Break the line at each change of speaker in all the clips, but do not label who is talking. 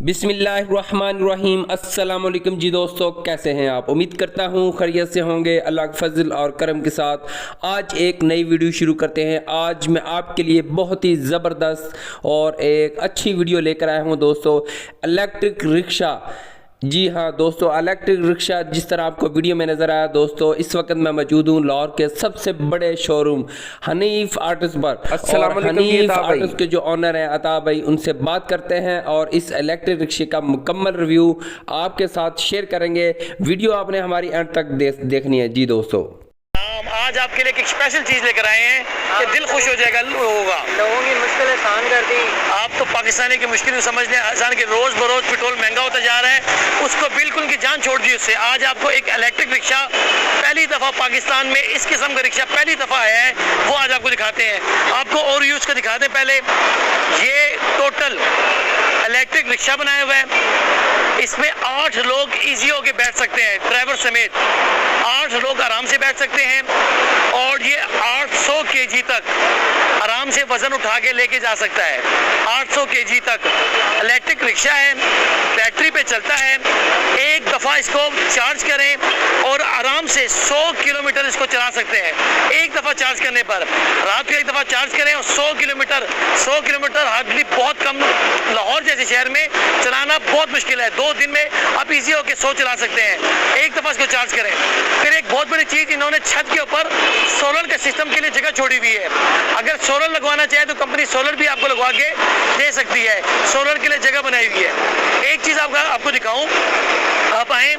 बिस्मिल्लाहिर्रहमानिर्रहीम। अस्सलाम वालेकुम जी दोस्तों, कैसे हैं आप? उम्मीद करता हूँ खैरियत से होंगे। अल्लाह के फजल और करम के साथ आज एक नई वीडियो शुरू करते हैं। आज मैं आपके लिए बहुत ही ज़बरदस्त और एक अच्छी वीडियो लेकर आया हूँ दोस्तों, इलेक्ट्रिक रिक्शा। जी हाँ दोस्तों, इलेक्ट्रिक रिक्शा जिस तरह आपको वीडियो में नज़र आया दोस्तों, इस वक्त मैं मौजूद हूँ लाहौर के सबसे बड़े शोरूम हनीफ ऑटोज़ पर। और हनीफ ऑटोज़ के जो ऑनर हैं अता भाई, उनसे बात करते हैं और इस इलेक्ट्रिक रिक्शे का मुकम्मल रिव्यू आपके साथ शेयर करेंगे। वीडियो आपने हमारी एंड तक देखनी है। जी दोस्तों,
आज आपके लिए एक स्पेशल चीज लेकर आए हैं कि दिल खुश हो जाएगा
लोगों की मुश्किल आसान कर दी।
आप तो पाकिस्तानी की मुश्किल समझ लें आसान, कि रोज बरोज पेट्रोल महंगा होता जा रहा है, उसको बिल्कुल उनकी जान छोड़ दी उससे। आज आपको एक इलेक्ट्रिक रिक्शा पहली दफा पाकिस्तान में इस किस्म का रिक्शा पहली दफा आया है, वो आज आपको दिखाते हैं। आपको और यूज का दिखाते हैं। पहले ये टोटल इलेक्ट्रिक रिक्शा बनाया हुआ है, इसमें 8 लोग इजी होके बैठ सकते हैं, ड्राइवर समेत 8 लोग आराम से बैठ सकते हैं। और ये 800 केजी तक आराम से वजन उठा के लेके जा सकता है। 800 केजी तक इलेक्ट्रिक रिक्शा है, बैटरी पे चलता है। एक दफा इसको चार्ज करें और आराम से 100 किलोमीटर इसको चला सकते हैं। एक दफा चार्ज करने पर रात को एक दफा चार्ज करें और 100 किलोमीटर हार्डली बहुत कम, लाहौर जैसे शहर में चलाना बहुत मुश्किल है। 2 दिन में आप इजी होकर 100 चला सकते हैं। एक दफा इसको चार्ज करें। फिर एक बहुत बड़ी चीज, इन्होंने छत के ऊपर सोलर के सिस्टम के लिए जगह छोड़ी हुई है। अगर सोलर लगवाना चाहे तो कंपनी सोलर भी आपको लगवा के दे सकती है। सोलर के लिए जगह बनाई हुई है। एक चीज आपको दिखाऊं, आप आए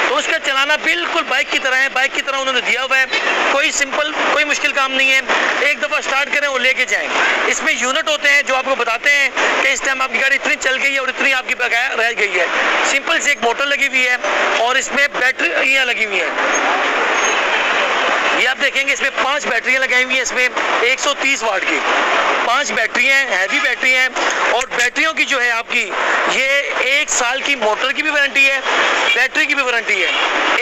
तो उसका चलाना बिल्कुल बाइक की तरह है, बाइक की तरह उन्होंने दिया हुआ है। कोई सिंपल, कोई मुश्किल काम नहीं है। एक दफा स्टार्ट करें और लेके जाएं। इसमें यूनिट होते हैं जो आपको बताते हैं कि इस टाइम आपकी गाड़ी इतनी चल गई है और इतनी आपकी बकाया रह गई है। सिंपल से एक मोटर लगी हुई है और इसमें बैटरियां लगी हुई है। ये आप देखेंगे इसमें 5 बैटरियां लगाई हुई हैं। इसमें 130 वाट की 5 बैटरी हैं, हैवी बैटरी हैं। और बैटरियों की जो है आपकी ये 1 साल की मोटर की भी वारंटी है, बैटरी की भी वारंटी है।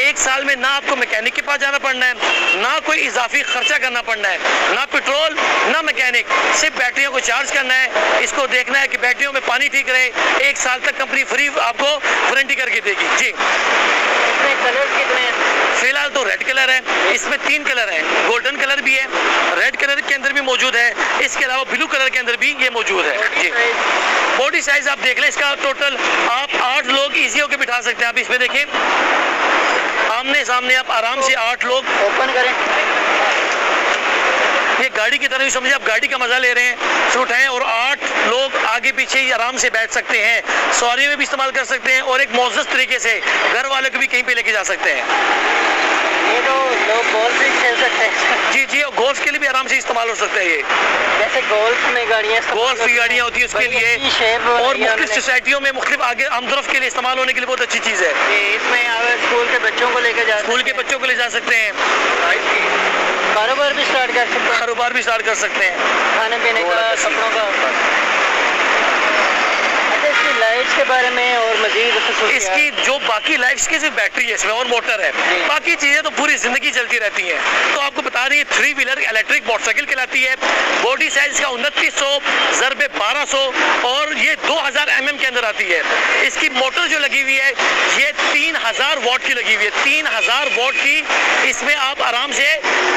1 साल में ना आपको मैकेनिक के पास जाना पड़ना है, ना कोई इजाफी खर्चा करना पड़ना है, ना पेट्रोल ना मैकेनिक, सिर्फ बैटरियों को चार्ज करना है। इसको देखना है कि बैटरियों में पानी ठीक रहे। 1 साल तक कंपनी फ्री आपको वारंटी करके देगी। जी,
इसमें कलर कितने हैं?
फिलहाल तो रेड कलर है, इसमें 3 कलर है, गोल्डन कलर भी है, रेड कलर के अंदर भी मौजूद है, इसके अलावा ब्लू कलर के अंदर भी ये मौजूद है। जी, बॉडी साइज आप देख लें इसका, टोटल आप 8 लोग इजी होकर बिठा सकते हैं। आप इसमें देखें, आमने सामने आप आराम से 8 लोग।
ओपन करें।
ये गाड़ी की तरह समझिए, आप गाड़ी का मजा ले रहे हैं, इसको उठाएं और 8 लोग आगे पीछे ही आराम से बैठ सकते हैं। सवारी में भी इस्तेमाल कर सकते हैं और एक मौजूद तरीके से घर वाले को भी कहीं पे लेके जा सकते हैं।
ये तो लोग गोल्फ भी खेल सकते हैं।
जी जी, और गोल्फ के लिए भी आराम से इस्तेमाल हो सकता है। ये
जैसे गोल्फ में गाड़ियाँ,
गोल्फ की गाड़ियाँ होती है उसके लिए, और मुख्तलिफ सोसाइटियों में मुख्तलिफ आगे आमदरफ के लिए इस्तेमाल होने के लिए बहुत अच्छी चीज़ है।
इसमें अगर स्कूल के बच्चों को लेकर जा,
स्कूल के बच्चों को ले जा सकते हैं।
कारोबार भी स्टार्ट कर सकते हैं।
कारोबार भी स्टार्ट कर सकते हैं,
खाने पीने का, कपड़ों का। इसकी लाइट्स के बारे में और मजीद
इसकी जो बाकी लाइट्स की सिर्फ बैटरी है इसमें और मोटर है, बाकी चीजें तो पूरी जिंदगी चलती रहती हैं। तो आपको बता रही है 3 व्हीलर इलेक्ट्रिक मोटरसाइकिल कहलाती है। बॉडी साइज का 2900 × 1200 और ये 2000 mm के अंदर आती है। इसकी मोटर जो लगी हुई है ये 3000 वाट की लगी हुई है, 3000 वाट की इसमें आप आराम से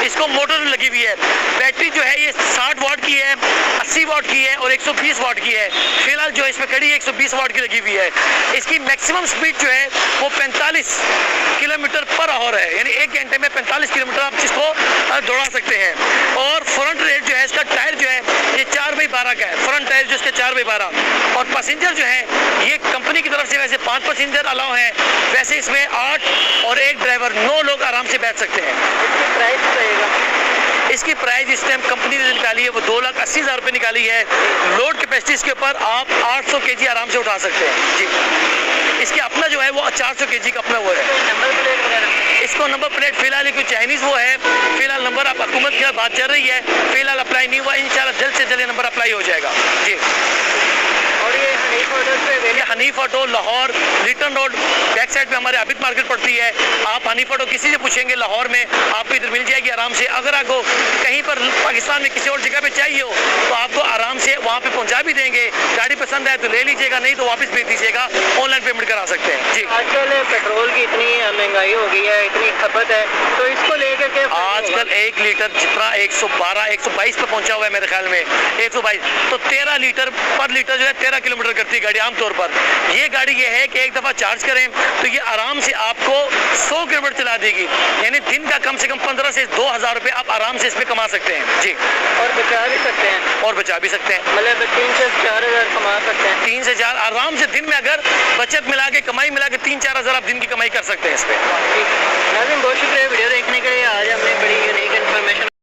इसको मोटर लगी हुई है। बैटरी जो है ये 60 वाट की है, 80 वाट की है और 120 वाट की है। फिलहाल जो इसमें खड़ी 120 वाट की लगी हुई है। इसकी मैक्सिमम स्पीड जो है वो 45 किलोमीटर पर आवर है, यानी 1 घंटे में 45 किलोमीटर आप इसको दौड़ा सकते हैं। और फ्रंट रेट जो है इसका टायर जो है ये 4x12 का है, फ्रंट टायर जो इसका 4x12। और पैसेंजर जो है ये कंपनी की तरफ से वैसे 5 पैसेंजर अलाउ हैं, वैसे इसमें 8 और 1 ड्राइवर 9 लोग आराम से बैठ सकते हैं।
इसकी प्राइस रहेगा?
इसकी प्राइस इस टाइम कंपनी ने निकाली है वो 2,80,000 रुपये निकाली है। लोड कैपेसिटी के ऊपर आप 800 केजी आराम से उठा सकते हैं। जी, इसके अपना जो है वो 400 केजी का अपना वो है।
नंबर प्लेट वगैरह?
इसको नंबर प्लेट फिलहाल कोई चाइनीज वो है, फिलहाल नंबर आप हुकूमत की बात चल रही है, फिलहाल अप्लाई नहीं हुआ। इंशाल्लाह जल्द से जल्द नंबर अप्लाई हो जाएगा। जी,
और ये हनीफ ऑटोज़ पे
हनीफा टोल Lahore Lytton road back side पे हमारे आबिद मार्केट पड़ती है। आप हनीफा टोल किसी से पूछेंगे लाहौर में आपको इधर मिल जाएगी आराम से। अगर आपको कहीं पर पाकिस्तान में किसी और जगह पे चाहिए हो तो आपको आराम से वहाँ पे पहुँचा भी देंगे। गाड़ी पसंद आए तो ले लीजिएगा, नहीं तो वापस भेज दीजिएगा, ऑनलाइन पेमेंट करा सकते हैं जी।
आजकल पेट्रोल की इतनी महंगाई हो गई है, इतनी खपत है, तो इसको लेकर के
आजकल 1 लीटर जितना 112 122 पे पहुंचा हुआ है मेरे ख्याल में 122, तो 13 लीटर पर लीटर जो है 13 किलोमीटर करती है गाड़ी आमतौर पर। ये गाड़ी ये है कि एक दफ़ा चार्ज करें तो ये आराम से आपको 100 किलोमीटर चला देगी, यानी दिन का कम से कम 15 से 2000 रुपये आप आराम से इस पर कमा सकते हैं जी।
और बचा भी सकते हैं,
और बचा भी सकते हैं,
मतलब 3 से 4 हज़ार कमा सकते हैं।
3 से 4 आराम से दिन में अगर बचत मिला के कमाई मिला के 3-4 हज़ार आप दिन की कमाई कर सकते हैं इस पर।
नाज़रीन बहुत शुक्रिया वीडियो देखने के लिए। आज हमने बड़ी यूनिक इन्फॉर्मेशन